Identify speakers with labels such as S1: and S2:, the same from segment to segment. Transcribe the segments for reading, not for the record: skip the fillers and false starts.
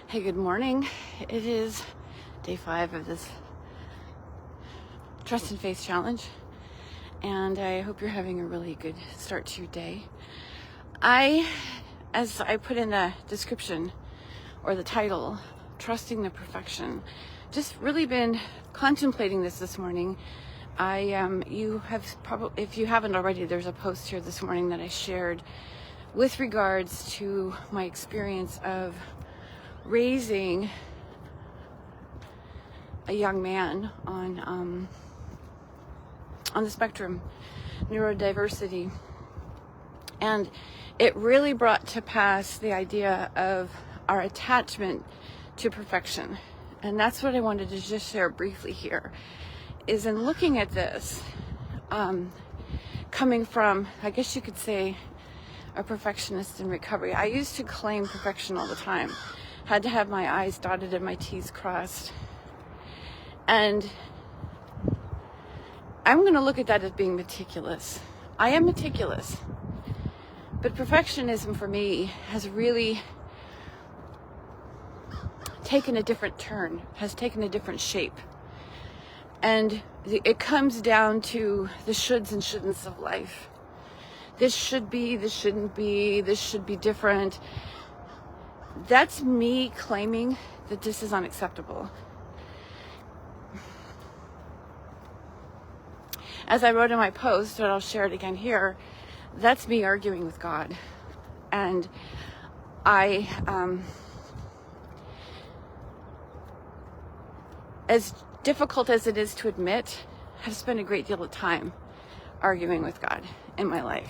S1: Hey, good morning. It is day 5 of this Trust and Faith Challenge, and I hope you're having a really good start to your day. As I put in the description or the title, Trusting the Perfection, just really been contemplating this morning. You have probably, if you haven't already, there's a post here this morning that I shared with regards to my experience of raising a young man on the spectrum, neurodiversity, and it really brought to pass the idea of our attachment to perfection. And that's what I wanted to just share briefly here, is in looking at this, coming from, I guess you could say, a perfectionist in recovery. I used to claim perfection all the time. Had to have my I's dotted and my T's crossed. And I'm going to look at that as being meticulous. I am meticulous. But perfectionism for me has really taken a different turn, has taken a different shape. And it comes down to the shoulds and shouldn'ts of life. This should be, this shouldn't be, this should be different. That's me claiming that this is unacceptable. As I wrote in my post, and I'll share it again here, that's me arguing with God. And as difficult as it is to admit, I've spent a great deal of time arguing with God in my life.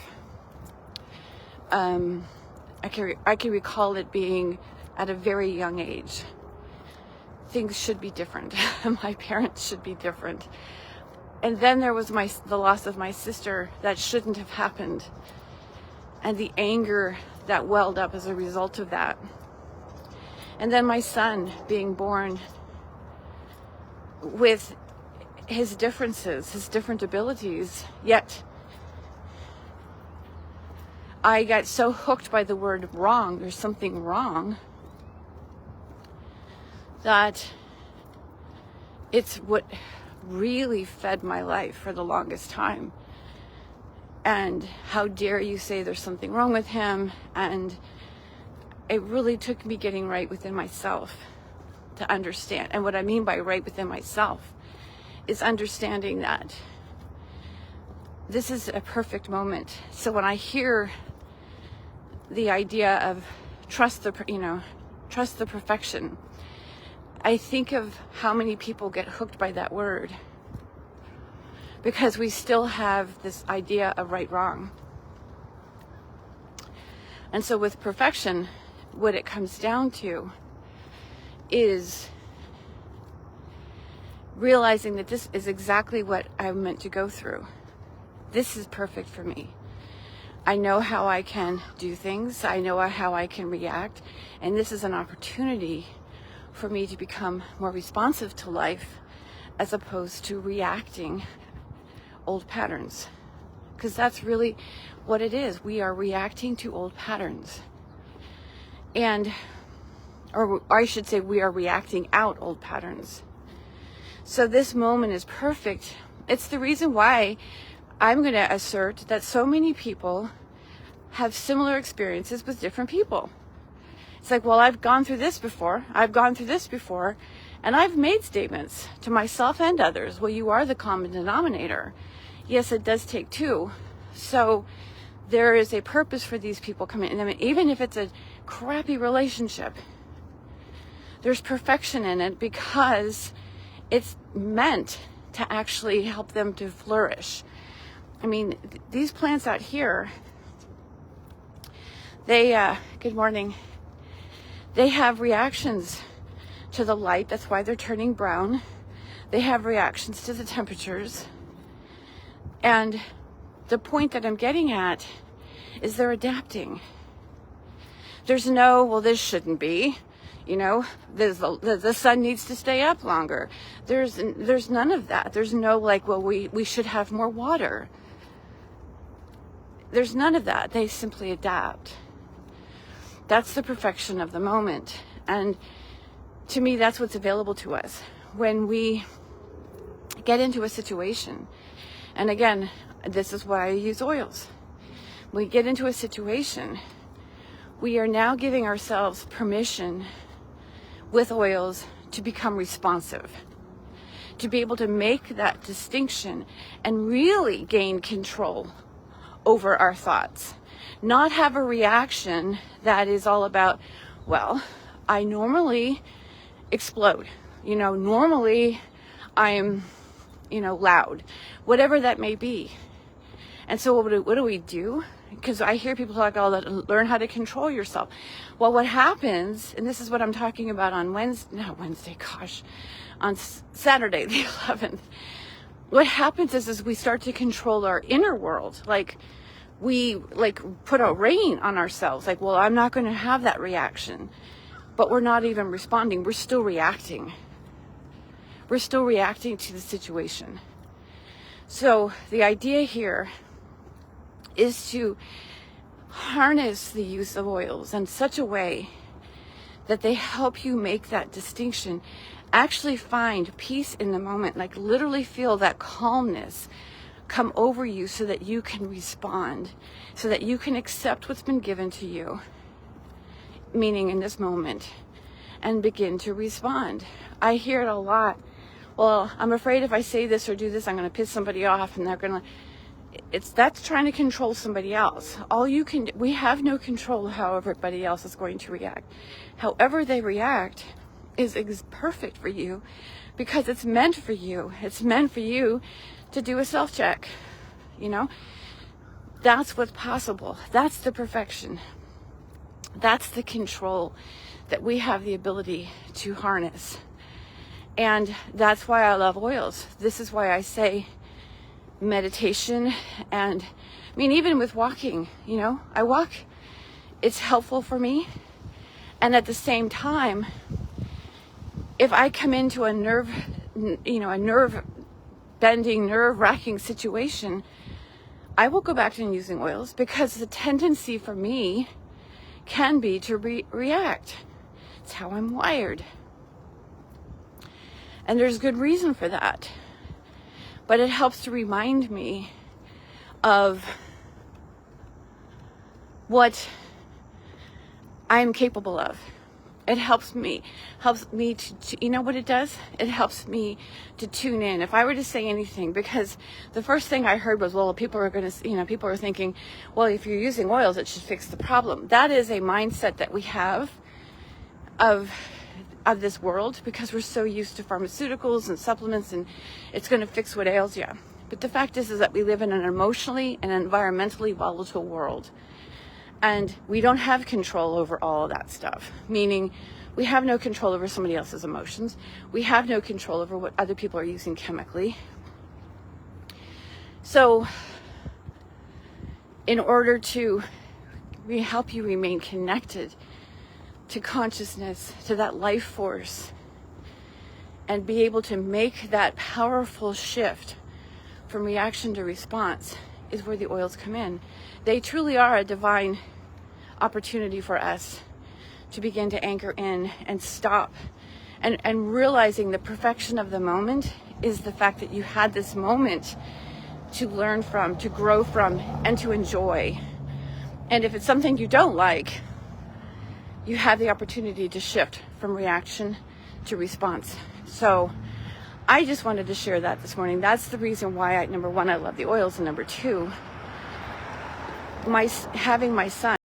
S1: I can recall it being at a very young age. Things should be different. My parents should be different. And then there was the loss of my sister that shouldn't have happened. And the anger that welled up as a result of that. And then my son being born with his differences, his different abilities, yet I got so hooked by the word wrong, there's something wrong, that it's what really fed my life for the longest time. And how dare you say there's something wrong with him? And it really took me getting right within myself to understand. And what I mean by right within myself is understanding that this is a perfect moment. So when I hear the idea of trust the perfection, I think of how many people get hooked by that word, because we still have this idea of right wrong. And so with perfection, what it comes down to is realizing that this is exactly what I'm meant to go through. This is perfect for me. I know how I can do things. I know how I can react. And this is an opportunity for me to become more responsive to life as opposed to reacting old patterns. Because that's really what it is. We are reacting to old patterns. Or I should say, we are reacting out old patterns. So this moment is perfect. It's the reason why I'm going to assert that so many people have similar experiences with different people. It's like, well, I've gone through this before, and I've made statements to myself and others. Well, you are the common denominator. Yes, it does take two. So there is a purpose for these people coming in. I mean, even if it's a crappy relationship, there's perfection in it because it's meant to actually help them to flourish. I mean, these plants out here, good morning, they have reactions to the light. That's why they're turning brown. They have reactions to the temperatures. And the point that I'm getting at is they're adapting. There's no, well, this shouldn't be. The sun needs to stay up longer. There's none of that. There's no like, well, we should have more water. There's none of that. They simply adapt. That's the perfection of the moment. And to me, that's what's available to us when we get into a situation. And again, this is why I use oils. When we get into a situation, we are now giving ourselves permission with oils to become responsive, to be able to make that distinction and really gain control over our thoughts. Not have a reaction that is all about, well, I normally explode. Normally I'm, loud, whatever that may be. And so what do we do? Because I hear people talk all that, learn how to control yourself. Well, what happens, and this is what I'm talking about on on Saturday the 11th. What happens is we start to control our inner world. We put a rein on ourselves. Well, I'm not going to have that reaction. But we're not even responding. We're still reacting. We're still reacting to the situation. So the idea here is to harness the use of oils in such a way that they help you make that distinction, actually find peace in the moment, literally feel that calmness come over you so that you can respond, so that you can accept what's been given to you, meaning in this moment, and begin to respond. I hear it a lot. Well, I'm afraid if I say this or do this, I'm going to piss somebody off, and they're going to. That's trying to control somebody else. We have no control of how everybody else is going to react. However they react is perfect for you, because it's meant for you. It's meant for you to do a self-check. That's what's possible. That's the perfection. That's the control that we have the ability to harness. And that's why I love oils. This is why I say meditation. And even with walking, I walk, it's helpful for me. And at the same time, if I come into a nerve bending, nerve wracking situation, I will go back to using oils, because the tendency for me can be to react. It's how I'm wired. And there's good reason for that. But it helps to remind me of what I'm capable of. It helps me to you know what it does? It helps me to tune in. If I were to say anything, because the first thing I heard was, well, people are thinking, well, if you're using oils, it should fix the problem. That is a mindset that we have of this world, because we're so used to pharmaceuticals and supplements, and it's going to fix what ails you. But the fact is that we live in an emotionally and environmentally volatile world. And we don't have control over all of that stuff, meaning we have no control over somebody else's emotions. We have no control over what other people are using chemically. So in order to help you remain connected to consciousness, to that life force, and be able to make that powerful shift from reaction to response, is where the oils come in. They truly are a divine opportunity for us to begin to anchor in and stop, and realizing the perfection of the moment is the fact that you had this moment to learn from, to grow from, and to enjoy. And if it's something you don't like, you have the opportunity to shift from reaction to response. So I just wanted to share that this morning. That's the reason why number one, I love the oils, and number two, having my son